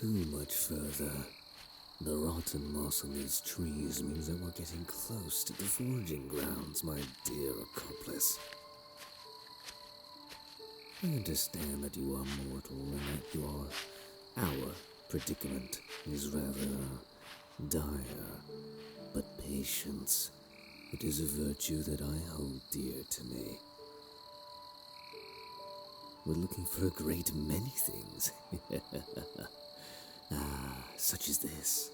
too much further. The rotten moss on these trees means that we're getting close to the foraging grounds, my dear accomplice. I understand that you are mortal and that our predicament is rather dire. But patience, it is a virtue that I hold dear to me. We're looking for a great many things. Such as this.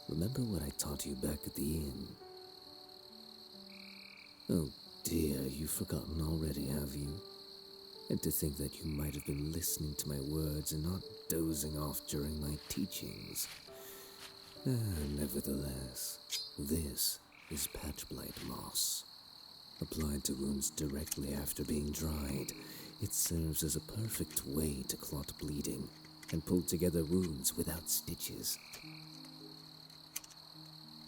Remember what I taught you back at the inn? Oh dear, you've forgotten already, have you? And to think that you might have been listening to my words and not dozing off during my teachings. Nevertheless, this is patch blight moss. Applied to wounds directly after being dried, it serves as a perfect way to clot bleeding and pull together wounds without stitches.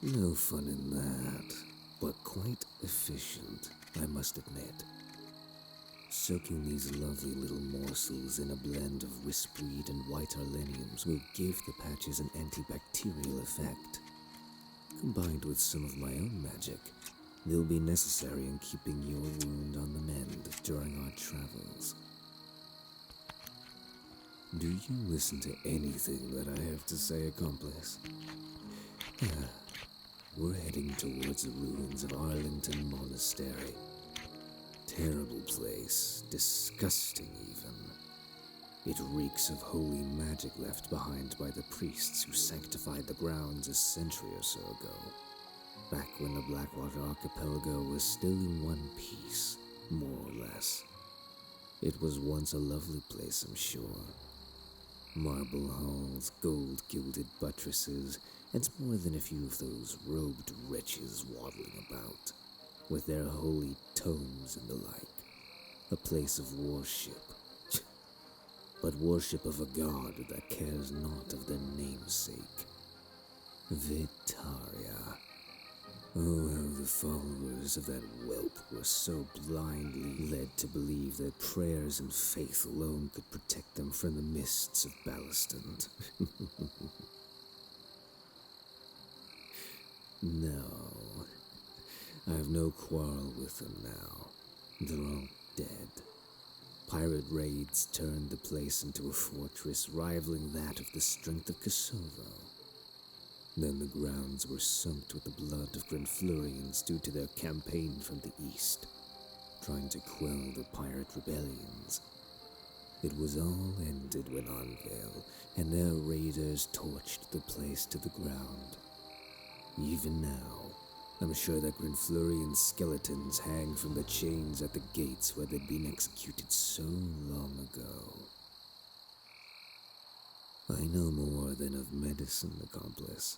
No fun in that, but quite efficient, I must admit. Soaking these lovely little morsels in a blend of wispweed and white arleniums will give the patches an antibacterial effect. Combined with some of my own magic, they'll be necessary in keeping your wound on the mend during our travels. Do you listen to anything that I have to say, accomplice? We're heading towards the ruins of Arlington Monastery. Terrible place, disgusting even. It reeks of holy magic left behind by the priests who sanctified the grounds a century or so ago. Back when the Blackwater Archipelago was still in one piece, more or less. It was once a lovely place, I'm sure. Marble halls, gold-gilded buttresses, and more than a few of those robed wretches waddling about, with their holy tomes and the like. A place of worship. But worship of a god that cares not of their namesake. Vitaria. Oh, how the followers of that whelp were so blindly led to believe that prayers and faith alone could protect them from the mists of Ballaston. No, I have no quarrel with them now. They're all dead. Pirate raids turned the place into a fortress rivaling that of the strength of Cossovo. Then the grounds were soaked with the blood of Grenflurians due to their campaign from the east, trying to quell the pirate rebellions. It was all ended when Anvil and their raiders torched the place to the ground. Even now, I'm sure that Grenflurian skeletons hang from the chains at the gates where they'd been executed so long ago. I know more than of medicine, accomplice.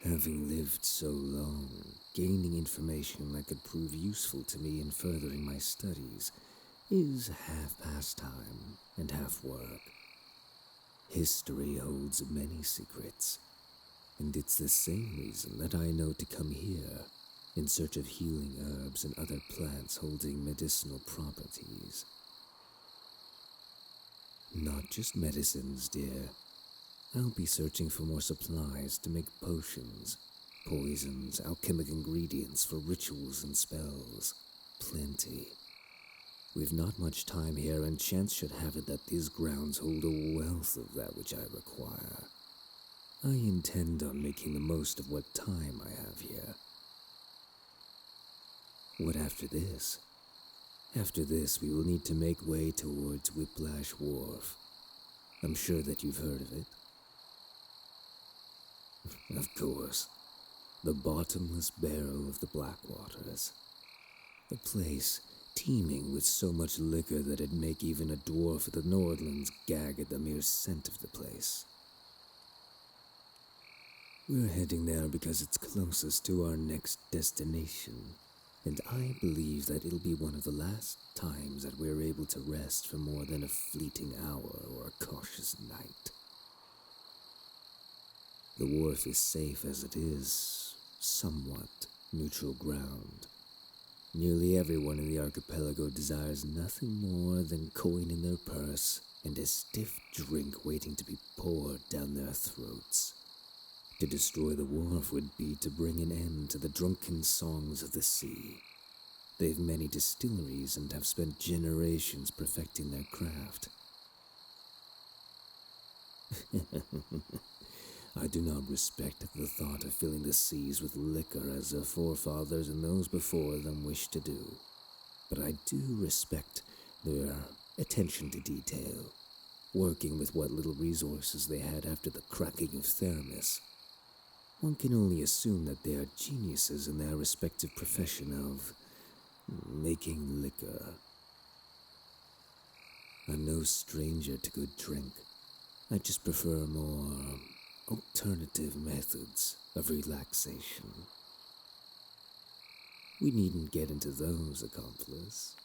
Having lived so long, gaining information that could prove useful to me in furthering my studies is half pastime and half work. History holds many secrets, and it's the same reason that I know to come here in search of healing herbs and other plants holding medicinal properties. Not just medicines, dear. I'll be searching for more supplies to make potions, poisons, alchemic ingredients for rituals and spells. Plenty. We've not much time here, and chance should have it that these grounds hold a wealth of that which I require. I intend on making the most of what time I have here. What after this? After this, we will need to make way towards Whiplash Wharf. I'm sure that you've heard of it. Of course. The bottomless barrel of the Blackwaters. A place teeming with so much liquor that it'd make even a dwarf of the Nordlands gag at the mere scent of the place. We're heading there because it's closest to our next destination, and I believe that it'll be one of the last times that we're able to rest for more than a fleeting hour or a cautious night. The wharf is safe as it is, somewhat neutral ground. Nearly everyone in the archipelago desires nothing more than coin in their purse and a stiff drink waiting to be poured down their throats. To destroy the wharf would be to bring an end to the drunken songs of the sea. They've many distilleries and have spent generations perfecting their craft. I do not respect the thought of filling the seas with liquor as their forefathers and those before them wished to do. But I do respect their attention to detail, working with what little resources they had after the cracking of Theramis. One can only assume that they are geniuses in their respective profession of making liquor. I'm no stranger to good drink. I just prefer more alternative methods of relaxation. We needn't get into those, accomplice.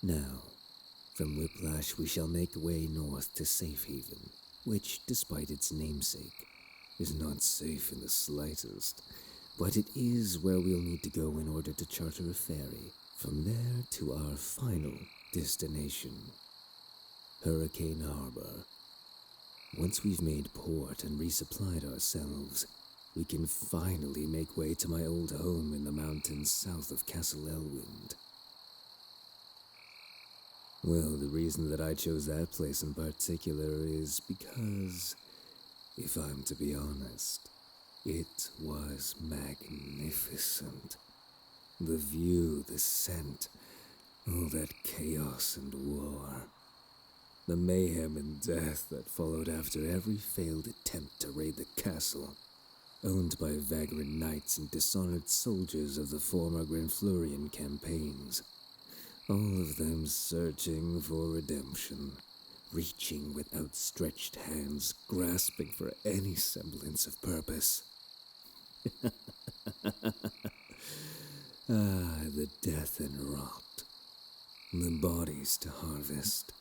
Now, from Whiplash we shall make way north to Safe Haven, which, despite its namesake, is not safe in the slightest, but it is where we'll need to go in order to charter a ferry from there to our final destination, Hurricane Harbor. Once we've made port and resupplied ourselves, we can finally make way to my old home in the mountains south of Castle Elwind. Well, the reason that I chose that place in particular is because, if I'm to be honest, it was magnificent. The view, the scent, all that chaos and war. The mayhem and death that followed after every failed attempt to raid the castle, owned by vagrant knights and dishonored soldiers of the former Grenflurian campaigns. All of them searching for redemption, reaching with outstretched hands, grasping for any semblance of purpose. The death and rot, the bodies to harvest.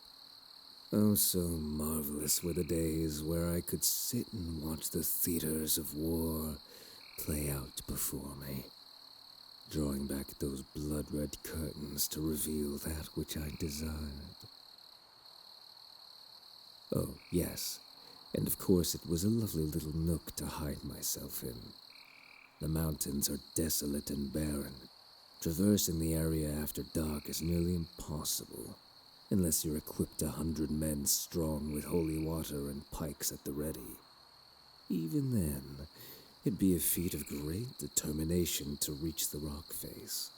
Oh, so marvelous were the days where I could sit and watch the theaters of war play out before me, drawing back those blood-red curtains to reveal that which I desired. Oh, yes, and of course it was a lovely little nook to hide myself in. The mountains are desolate and barren. Traversing the area after dark is nearly impossible, unless you're equipped 100 men strong with holy water and pikes at the ready. Even then, it'd be a feat of great determination to reach the rock face.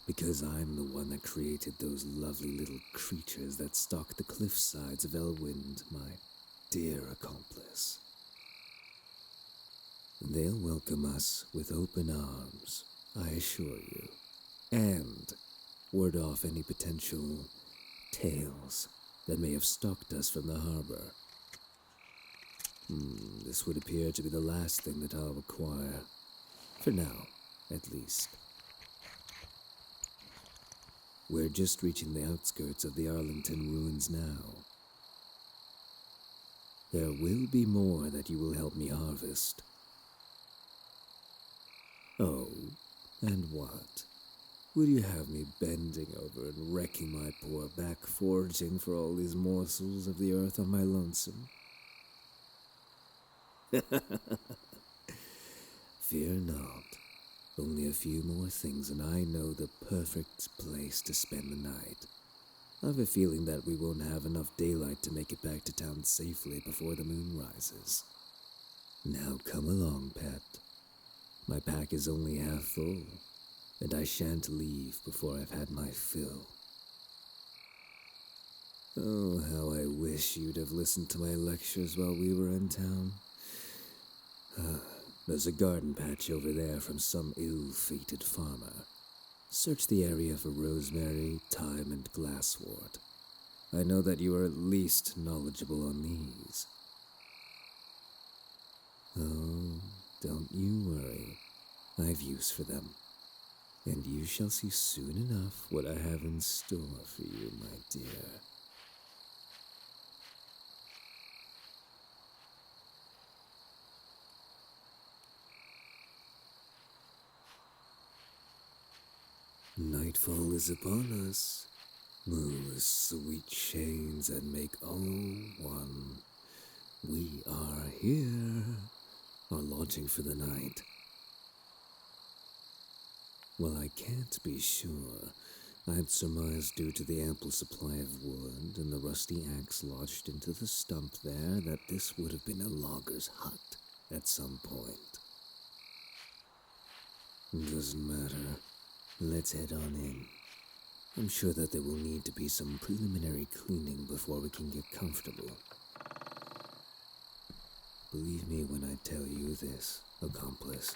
Because I'm the one that created those lovely little creatures that stalk the cliff sides of Elwind, my dear accomplice. They'll welcome us with open arms, I assure you, and ward off any potential tales that may have stalked us from the harbor. This would appear to be the last thing that I'll require, for now, at least. We're just reaching the outskirts of the Arlington ruins now. There will be more that you will help me harvest. Oh, and what? Will you have me bending over and wrecking my poor back foraging for all these morsels of the earth on my lonesome? Fear not. Only a few more things and I know the perfect place to spend the night. I've a feeling that we won't have enough daylight to make it back to town safely before the moon rises. Now come along, pet. My pack is only half full, and I shan't leave before I've had my fill. Oh, how I wish you'd have listened to my lectures while we were in town. There's a garden patch over there from some ill-fated farmer. Search the area for rosemary, thyme, and glasswort. I know that you are at least knowledgeable on these. Oh, don't you worry. I've use for them. And you shall see soon enough what I have in store for you, my dear. Nightfall is upon us. Moonless sweet chains that make all one. We are here, our lodging for the night. Well, I can't be sure. I'd surmise due to the ample supply of wood and the rusty axe lodged into the stump there that this would have been a logger's hut at some point. Doesn't matter. Let's head on in. I'm sure that there will need to be some preliminary cleaning before we can get comfortable. Believe me when I tell you this, accomplice.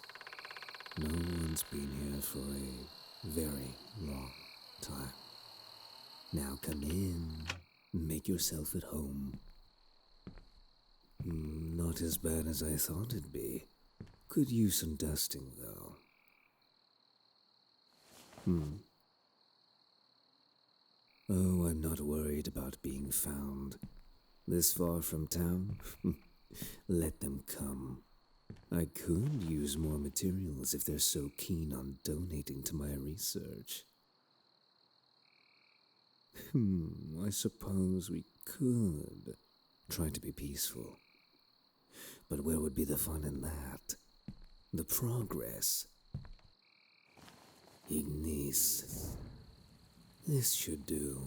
No one's been here for a very long time. Now come in, make yourself at home. Not as bad as I thought it'd be. Could use some dusting, though. Oh, I'm not worried about being found. This far from town? Let them come. I could use more materials if they're so keen on donating to my research. I suppose we could try to be peaceful. But where would be the fun in that? The progress? Ignis. This should do.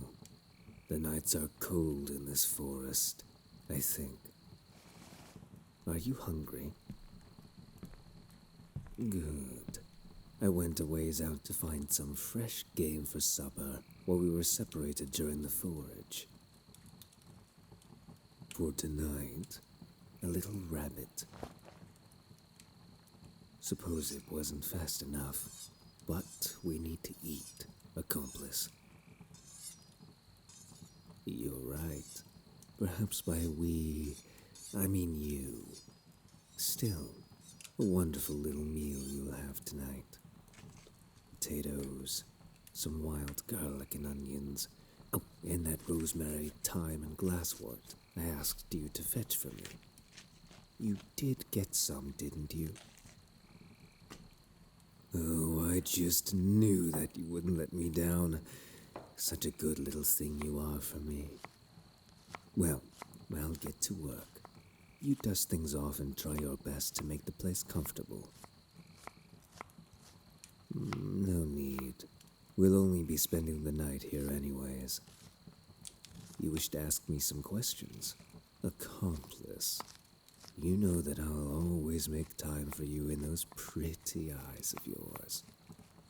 The nights are cold in this forest, I think. Are you hungry? Good. I went a ways out to find some fresh game for supper while we were separated during the forage. For tonight, a little rabbit. Suppose it wasn't fast enough, but we need to eat, accomplice. You're right. Perhaps by we, I mean you. Still, a wonderful little meal you'll have tonight. Potatoes, some wild garlic and onions. Oh, and that rosemary, thyme, and glasswort I asked you to fetch for me. You did get some, didn't you? Oh, I just knew that you wouldn't let me down. Such a good little thing you are for me. Well, I'll get to work. You dust things off and try your best to make the place comfortable. No need. We'll only be spending the night here anyways. You wish to ask me some questions? Accomplice. You know that I'll always make time for you in those pretty eyes of yours.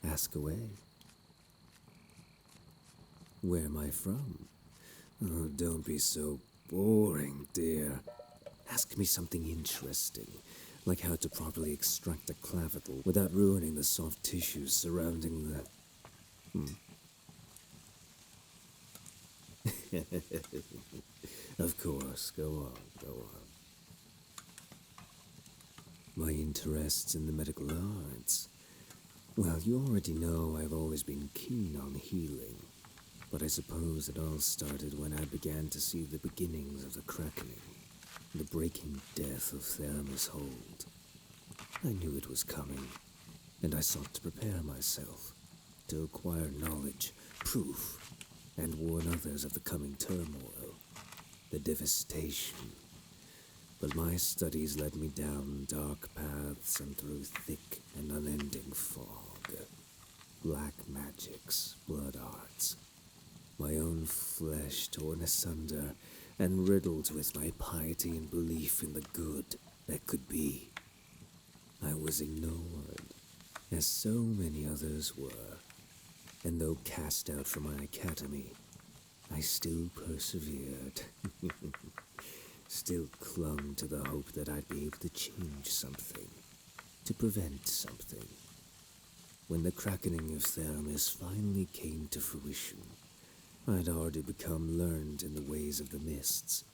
Ask away. Where am I from? Oh, don't be so boring, dear. Ask me something interesting, like how to properly extract a clavicle without ruining the soft tissues surrounding the... Of course, go on. My interests in the medical arts. Well, you already know I've always been keen on healing. But I suppose it all started when I began to see the beginnings of the crackening, the breaking death of Theramis' hold. I knew it was coming, and I sought to prepare myself, to acquire knowledge, proof, and warn others of the coming turmoil, the devastation. But my studies led me down dark paths and through thick and unending fog. Black magics, blood arts. My own flesh torn asunder and riddled with my piety and belief in the good that could be. I was ignored, as so many others were, and though cast out from my academy, I still persevered, still clung to the hope that I'd be able to change something, to prevent something. When the crackening of Theramis finally came to fruition, I'd already become learned in the ways of the mists,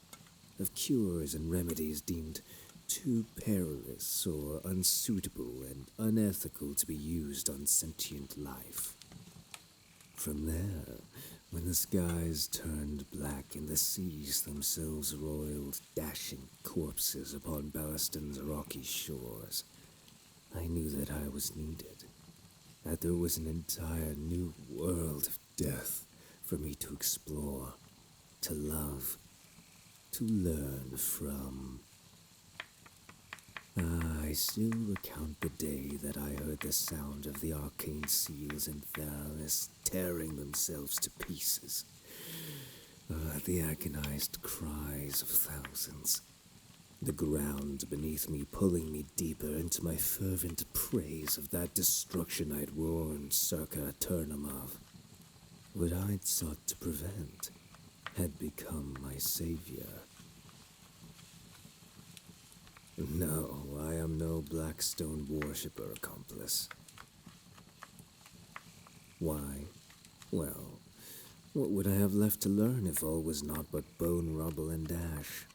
of cures and remedies deemed too perilous or unsuitable and unethical to be used on sentient life. From there, when the skies turned black and the seas themselves roiled dashing corpses upon Ballaston's rocky shores, I knew that I was needed, that there was an entire new world of death for me to explore, to love, to learn from. I still recount the day that I heard the sound of the arcane seals and Theralis tearing themselves to pieces. The agonized cries of thousands. The ground beneath me pulling me deeper into my fervent praise of that destruction I'd warned circa Eternum of. What I'd sought to prevent had become my savior. No, I am no Blackstone worshipper accomplice. Why? Well, what would I have left to learn if all was naught but bone, rubble, and ash?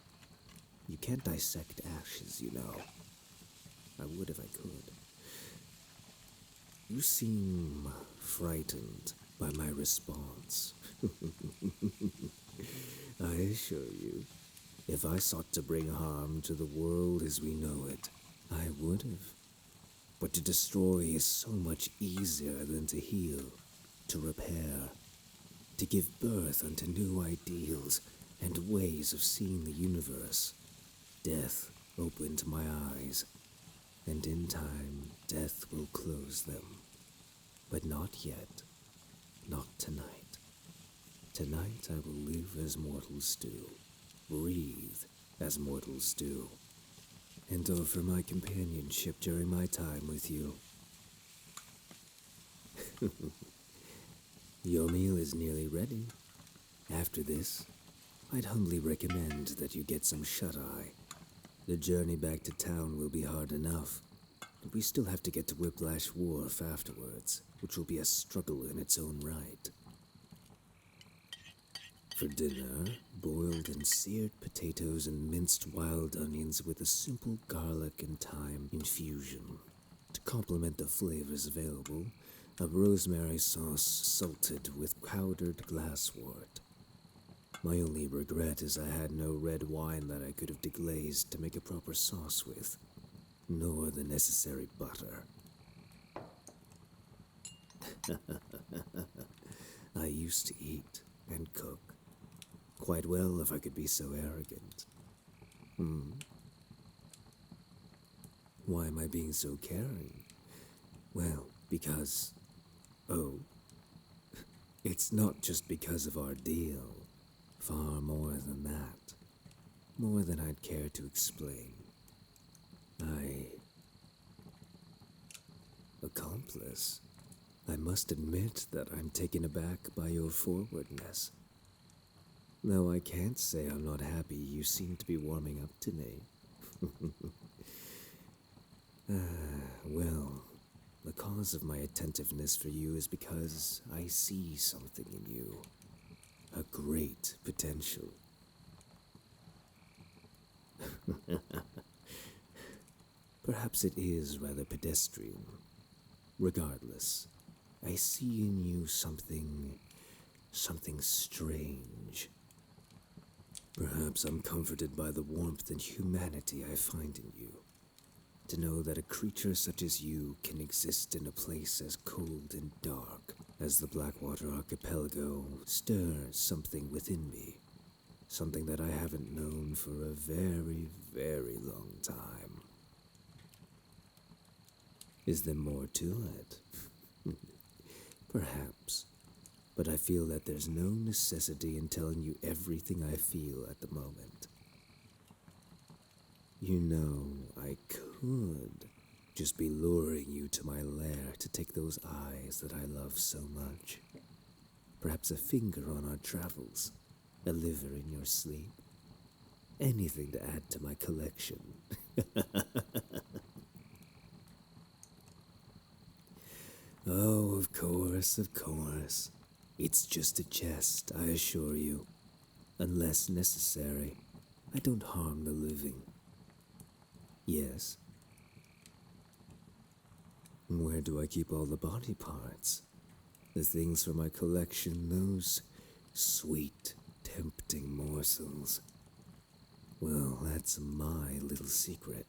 You can't dissect ashes, you know. I would if I could. You seem frightened by my response. I assure you, if I sought to bring harm to the world as we know it, I would have. But to destroy is so much easier than to heal, to repair, to give birth unto new ideals and ways of seeing the universe. Death opened my eyes, and in time death will close them. But not yet, not tonight. Tonight I will live as mortals do, breathe as mortals do, and offer my companionship during my time with you. Your meal is nearly ready. After this, I'd humbly recommend that you get some shut-eye. The journey back to town will be hard enough, and we still have to get to Whiplash Wharf afterwards, which will be a struggle in its own right. For dinner, boiled and seared potatoes and minced wild onions with a simple garlic and thyme infusion. To complement the flavors available, a rosemary sauce salted with powdered glasswort. My only regret is I had no red wine that I could have deglazed to make a proper sauce with, nor the necessary butter. I used to eat and cook quite well if I could be so arrogant. Why am I being so caring? Well, because, it's not just because of our deal. Far more than that. More than I'd care to explain. Accomplice, I must admit that I'm taken aback by your forwardness. Though I can't say I'm not happy you seem to be warming up to me. Well, the cause of my attentiveness for you is because I see something in you. A great potential. Perhaps it is rather pedestrian. Regardless, I see in you something strange. Perhaps I'm comforted by the warmth and humanity I find in you. To know that a creature such as you can exist in a place as cold and dark as the Blackwater Archipelago stirs something within me. Something that I haven't known for a very, very long time. Is there more to it? Perhaps. But I feel that there's no necessity in telling you everything I feel at the moment. You know, I could just be luring you to my lair to take those eyes that I love so much. Perhaps a finger on our travels, a liver in your sleep. Anything to add to my collection. Oh, of course, of course. It's just a jest, I assure you. Unless necessary, I don't harm the living. Yes. Where do I keep all the body parts? The things for my collection, those sweet, tempting morsels. Well, that's my little secret.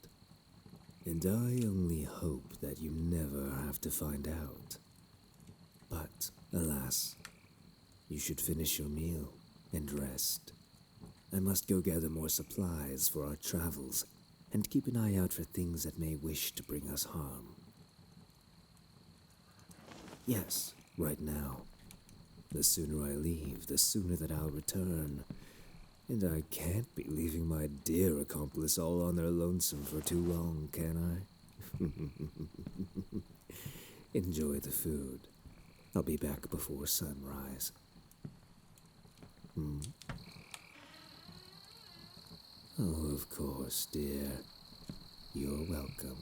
And I only hope that you never have to find out. But, alas, you should finish your meal and rest. I must go gather more supplies for our travels and keep an eye out for things that may wish to bring us harm. Yes, right now. The sooner I leave, the sooner that I'll return. And I can't be leaving my dear accomplice all on their lonesome for too long, can I? Enjoy the food. I'll be back before sunrise. Oh, of course, dear. You're welcome.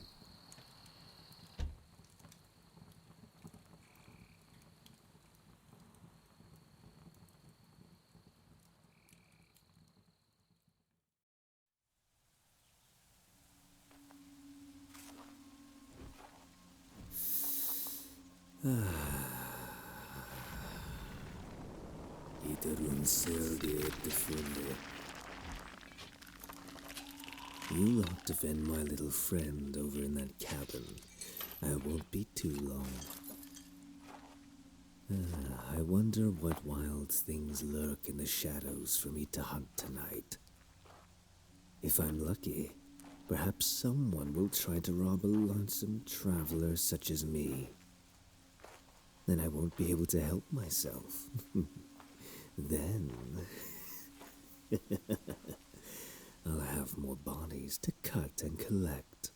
You lot defend my little friend over in that cabin. I won't be too long. I wonder what wild things lurk in the shadows for me to hunt tonight. If I'm lucky, perhaps someone will try to rob a lonesome traveler such as me. Then I won't be able to help myself. Then I'll have more bodies to cut and collect.